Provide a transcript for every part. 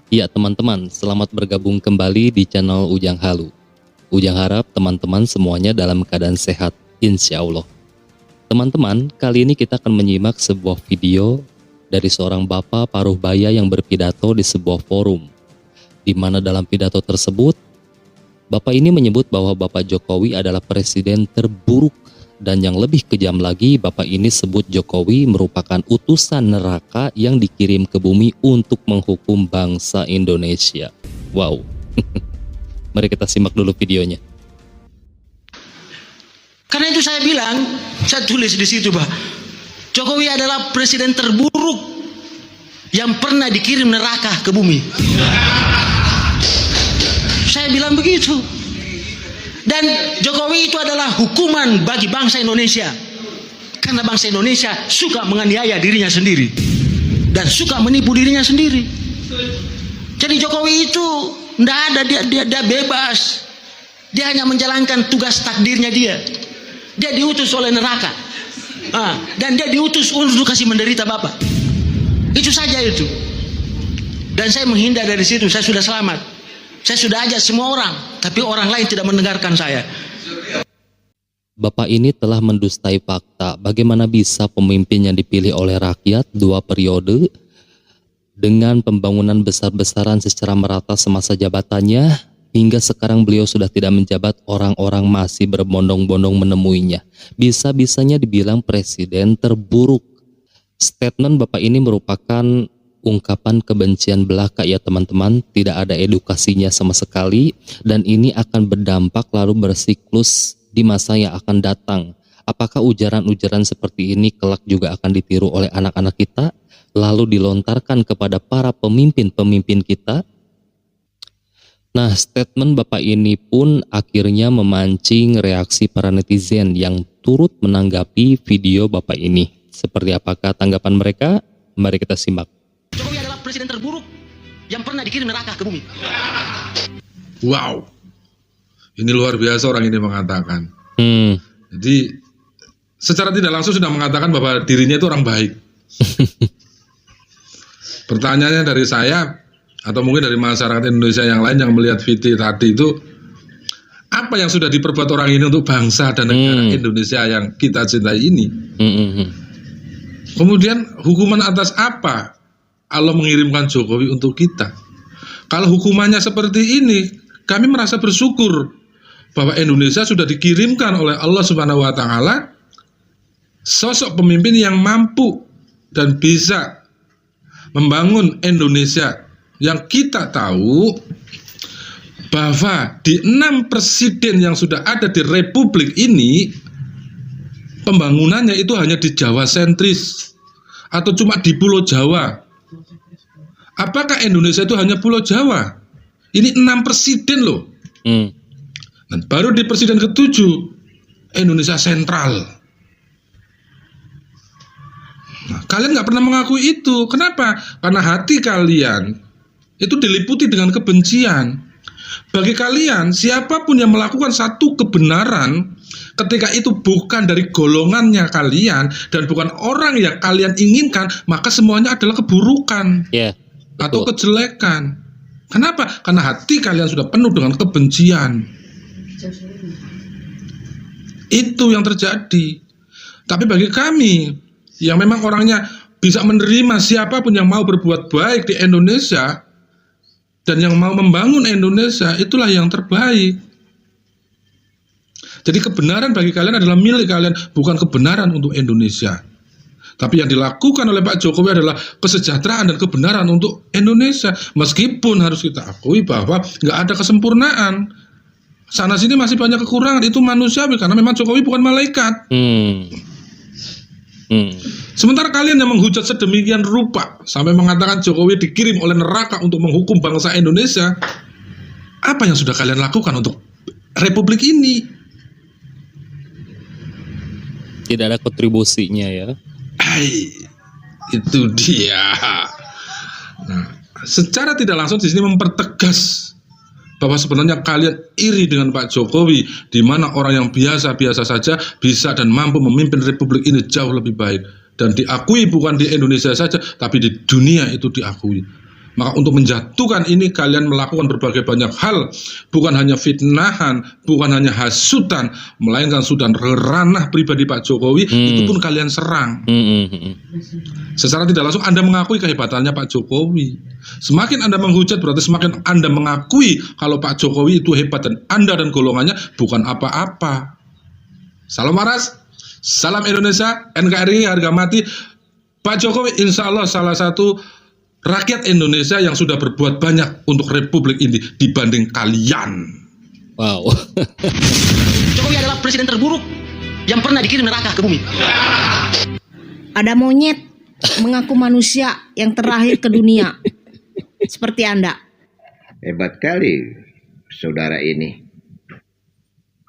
Ya teman-teman, selamat bergabung kembali di channel Ujang Halu. Ujang harap teman-teman semuanya dalam keadaan sehat, insya Allah. Teman-teman, kali ini kita akan menyimak sebuah video dari seorang bapak paruh baya yang berpidato di sebuah forum. Di mana dalam pidato tersebut, bapak ini menyebut bahwa Bapak Jokowi adalah presiden terburuk. Dan yang lebih kejam lagi, bapak ini sebut Jokowi merupakan utusan neraka yang dikirim ke bumi untuk menghukum bangsa Indonesia. Wow. Mari kita simak dulu videonya. Karena itu saya bilang, saya tulis di situ, Pak, Jokowi adalah presiden terburuk yang pernah dikirim neraka ke bumi. Saya bilang begitu. Dan Jokowi itu adalah hukuman bagi bangsa Indonesia. Karena bangsa Indonesia suka menganiaya dirinya sendiri. Dan suka menipu dirinya sendiri. Jadi Jokowi itu tidak ada, dia bebas. Dia hanya menjalankan tugas takdirnya dia. Dia diutus oleh neraka. Dan dia diutus untuk kasih menderita Bapak. Itu saja itu. Dan saya menghindar dari situ, saya sudah selamat. Saya sudah ajak semua orang, tapi orang lain tidak mendengarkan saya. Bapak ini telah mendustai fakta. Bagaimana bisa pemimpin yang dipilih oleh rakyat 2 periode dengan pembangunan besar-besaran secara merata semasa jabatannya, hingga sekarang beliau sudah tidak menjabat, orang-orang masih berbondong-bondong menemuinya. Bisa-bisanya dibilang presiden terburuk. Statement Bapak ini merupakan ungkapan kebencian belaka ya teman-teman, tidak ada edukasinya sama sekali, dan ini akan berdampak lalu bersiklus di masa yang akan datang. Apakah ujaran-ujaran seperti ini kelak juga akan ditiru oleh anak-anak kita, lalu dilontarkan kepada para pemimpin-pemimpin kita? Nah, statement Bapak ini pun akhirnya memancing reaksi para netizen yang turut menanggapi video Bapak ini. Seperti apakah tanggapan mereka? Mari kita simak. Jokowi adalah presiden terburuk yang pernah dikirim neraka ke bumi. Wow, ini luar biasa orang ini mengatakan. Jadi secara tidak langsung sudah mengatakan bahwa dirinya itu orang baik. Pertanyaannya dari saya atau mungkin dari masyarakat Indonesia yang lain yang melihat video tadi itu, apa yang sudah diperbuat orang ini untuk bangsa dan negara Indonesia yang kita cintai ini? Kemudian hukuman atas apa Allah mengirimkan Jokowi untuk kita? Kalau hukumannya seperti ini, kami merasa bersyukur bahwa Indonesia sudah dikirimkan oleh Allah Subhanahu wa taala sosok pemimpin yang mampu dan bisa membangun Indonesia yang kita tahu bahwa di 6 presiden yang sudah ada di Republik ini, pembangunannya itu hanya di Jawa sentris atau cuma di Pulau Jawa. Apakah Indonesia itu hanya Pulau Jawa? Ini 6 presiden loh. Dan baru di presiden ke-7 Indonesia sentral. Nah, kalian nggak pernah mengakui itu. Kenapa? Karena hati kalian itu diliputi dengan kebencian. Bagi kalian, siapapun yang melakukan satu kebenaran, ketika itu bukan dari golongannya kalian dan bukan orang yang kalian inginkan, maka semuanya adalah keburukan atau kejelekan. Kenapa? Karena hati kalian sudah penuh dengan kebencian. Itu yang terjadi. Tapi bagi kami yang memang orangnya bisa menerima siapapun yang mau berbuat baik di Indonesia dan yang mau membangun Indonesia, itulah yang terbaik. Jadi kebenaran bagi kalian adalah milik kalian, bukan kebenaran untuk Indonesia. Tapi yang dilakukan oleh Pak Jokowi adalah kesejahteraan dan kebenaran untuk Indonesia. Meskipun harus kita akui bahwa nggak ada kesempurnaan. Sana sini masih banyak kekurangan, itu manusiawi karena memang Jokowi bukan malaikat. Sementara kalian yang menghujat sedemikian rupa sampai mengatakan Jokowi dikirim oleh neraka untuk menghukum bangsa Indonesia, apa yang sudah kalian lakukan untuk Republik ini? Tidak ada kontribusinya ya. Itu dia. Nah, secara tidak langsung di sini mempertegas bahwa sebenarnya kalian iri dengan Pak Jokowi, di mana orang yang biasa-biasa saja bisa dan mampu memimpin Republik ini jauh lebih baik dan diakui bukan di Indonesia saja, tapi di dunia itu diakui. Maka untuk menjatuhkan ini kalian melakukan berbagai banyak hal, bukan hanya fitnahan, bukan hanya hasutan, melainkan sudah ranah pribadi Pak Jokowi, itu pun kalian serang. Secara tidak langsung Anda mengakui kehebatannya Pak Jokowi. Semakin Anda menghujat berarti semakin Anda mengakui kalau Pak Jokowi itu hebat dan Anda dan golongannya bukan apa-apa. Salam waras, salam Indonesia, NKRI harga mati. Pak Jokowi insya Allah salah satu rakyat Indonesia yang sudah berbuat banyak untuk republik ini dibanding kalian. Wow. Jokowi adalah presiden terburuk yang pernah dikirim neraka ke bumi. Ada monyet mengaku manusia yang terakhir ke dunia. Seperti Anda. Hebat kali saudara ini.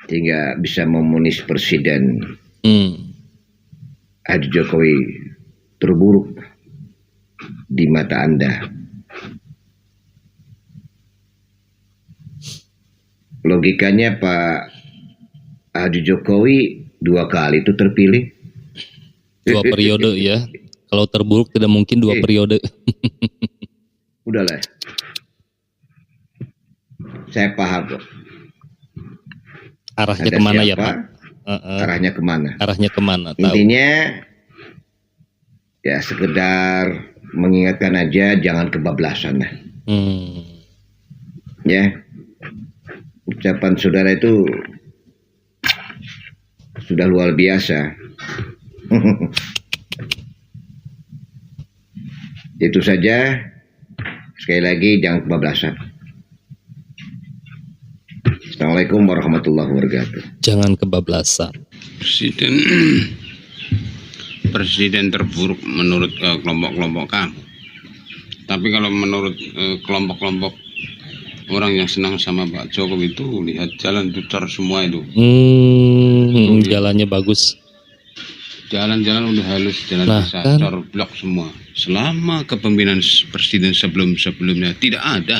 Hingga bisa memunis presiden Adi Jokowi terburuk di mata Anda. Logikanya Pak Adi Jokowi 2 kali itu terpilih. 2 periode ya. Kalau terburuk tidak mungkin 2 periode. Udahlah. Saya paham kok. Arahnya Ada kemana ya siapa, Pak? Arahnya kemana? Arahnya kemana? Tahu. Intinya ya sekedar mengingatkan aja, jangan kebablasan lah. Ya, ucapan saudara itu sudah luar biasa. Itu saja. Sekali lagi jangan kebablasan. Assalamualaikum warahmatullahi wabarakatuh. Jangan kebablasan. Presiden terburuk menurut kelompok-kelompok kamu. Tapi kalau menurut kelompok-kelompok orang yang senang sama Pak Jokowi itu, lihat jalan tutor semua itu. Jalannya bagus. Jalan-jalan udah halus, jalan bisa kan, tor blok semua. Selama kepemimpinan presiden sebelumnya tidak ada.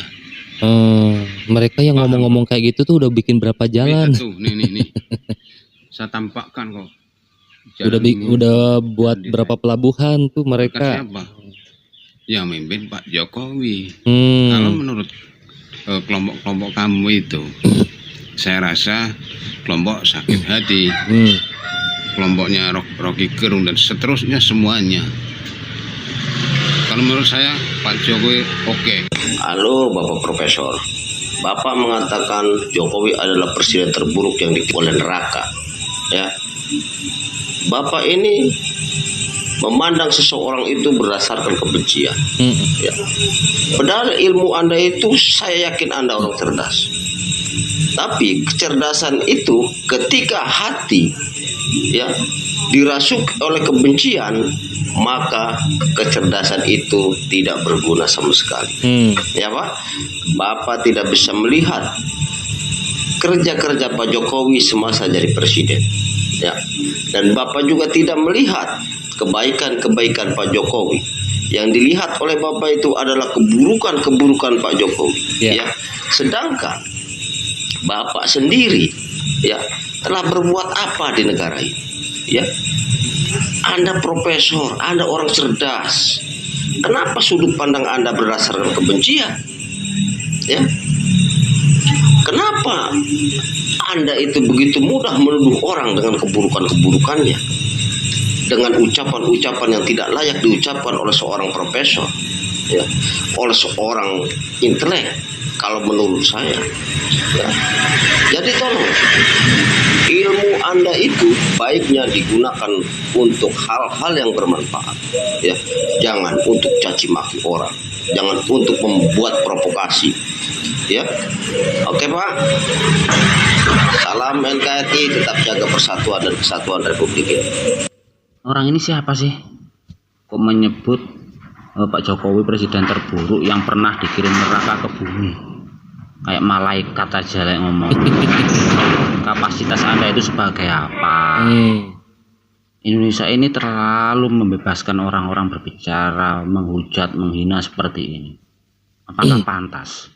Mereka yang ngomong-ngomong kayak gitu tuh udah bikin berapa jalan? Tuh, nih. Saya tampakkan kok. Udah buat berapa pelabuhan tuh mereka? Siapa? Yang memimpin Pak Jokowi. Kalau menurut kelompok-kelompok kamu itu, saya rasa kelompok sakit hati, kelompoknya Rocky Gerung dan seterusnya semuanya. Kalau menurut saya Pak Jokowi oke. Halo Bapak Profesor, Bapak mengatakan Jokowi adalah presiden terburuk yang dikirim oleh neraka. Ya, Bapak ini memandang seseorang itu berdasarkan kebencian. Ya. Padahal ilmu Anda itu saya yakin Anda orang cerdas. Tapi kecerdasan itu ketika hati ya dirasuk oleh kebencian, maka kecerdasan itu tidak berguna sama sekali. Ya Pak, Bapak tidak bisa melihat kerja-kerja Pak Jokowi semasa jadi presiden. Ya, dan Bapak juga tidak melihat kebaikan-kebaikan Pak Jokowi. Yang dilihat oleh Bapak itu adalah keburukan-keburukan Pak Jokowi. Ya, sedangkan Bapak sendiri ya telah berbuat apa di negara ini? Ya, Anda profesor, Anda orang cerdas. Kenapa sudut pandang Anda berdasarkan kebencian? Ya, kenapa Anda itu begitu mudah menuduh orang dengan keburukan-keburukannya, dengan ucapan-ucapan yang tidak layak diucapkan oleh seorang profesor, ya, oleh seorang intelek? Kalau menurut saya, ya. Jadi tolong ilmu Anda itu baiknya digunakan untuk hal-hal yang bermanfaat, ya. Jangan untuk caci maki orang, jangan untuk membuat provokasi, ya. Oke Pak. Salam NKRI, tetap jaga persatuan dan kesatuan Republik ini. Orang ini siapa sih? Kok menyebut Pak Jokowi presiden terburuk yang pernah dikirim neraka ke bumi? Kayak malaikat aja yang ngomong. Kapasitas Anda itu sebagai apa? Indonesia ini terlalu membebaskan orang-orang berbicara, menghujat, menghina seperti ini. Apakah pantas?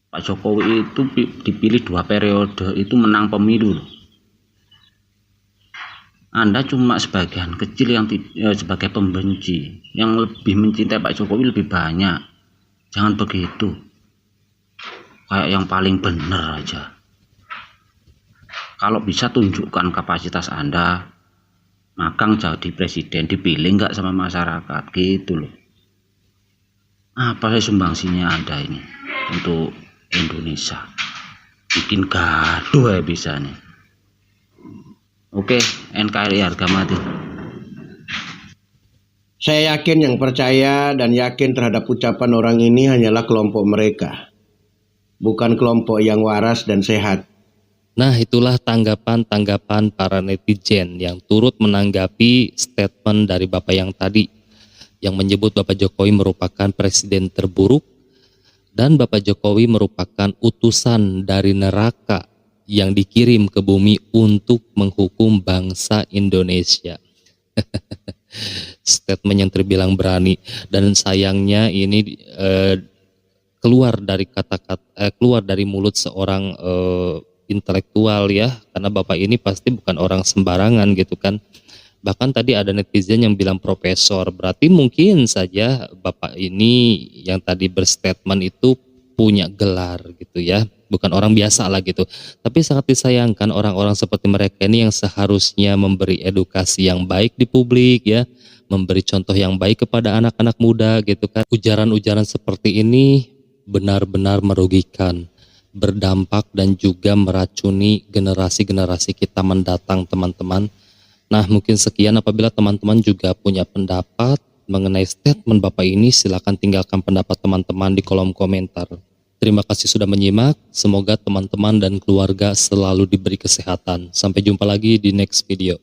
Pak Jokowi itu dipilih 2 periode itu menang pemilu. Anda cuma sebagian kecil yang sebagai pembenci, yang lebih mencintai Pak Jokowi lebih banyak. Jangan begitu. Kayak yang paling benar aja. Kalau bisa tunjukkan kapasitas Anda, magang jadi presiden, dipilih nggak sama masyarakat gitu loh. Apa sih sumbangsinya Anda ini untuk Indonesia? Bikin gaduh ya bisa nih. Oke, NKRI harga mati. Saya yakin yang percaya dan yakin terhadap ucapan orang ini hanyalah kelompok mereka, bukan kelompok yang waras dan sehat. Nah, itulah tanggapan-tanggapan para netizen yang turut menanggapi statement dari Bapak yang tadi, yang menyebut Bapak Jokowi merupakan presiden terburuk dan Bapak Jokowi merupakan utusan dari neraka yang dikirim ke bumi untuk menghukum bangsa Indonesia. Statement yang terbilang berani, dan sayangnya ini keluar dari mulut seorang intelektual ya, karena Bapak ini pasti bukan orang sembarangan gitu kan. Bahkan tadi ada netizen yang bilang profesor, berarti mungkin saja Bapak ini yang tadi berstatement itu punya gelar gitu ya, bukan orang biasa lah gitu. Tapi sangat disayangkan orang-orang seperti mereka ini yang seharusnya memberi edukasi yang baik di publik ya, memberi contoh yang baik kepada anak-anak muda gitu kan. Ujaran-ujaran seperti ini benar-benar merugikan, berdampak dan juga meracuni generasi-generasi kita mendatang teman-teman. Nah, mungkin sekian. Apabila teman-teman juga punya pendapat mengenai statement Bapak ini, silakan tinggalkan pendapat teman-teman di kolom komentar. Terima kasih sudah menyimak. Semoga teman-teman dan keluarga selalu diberi kesehatan. Sampai jumpa lagi di next video.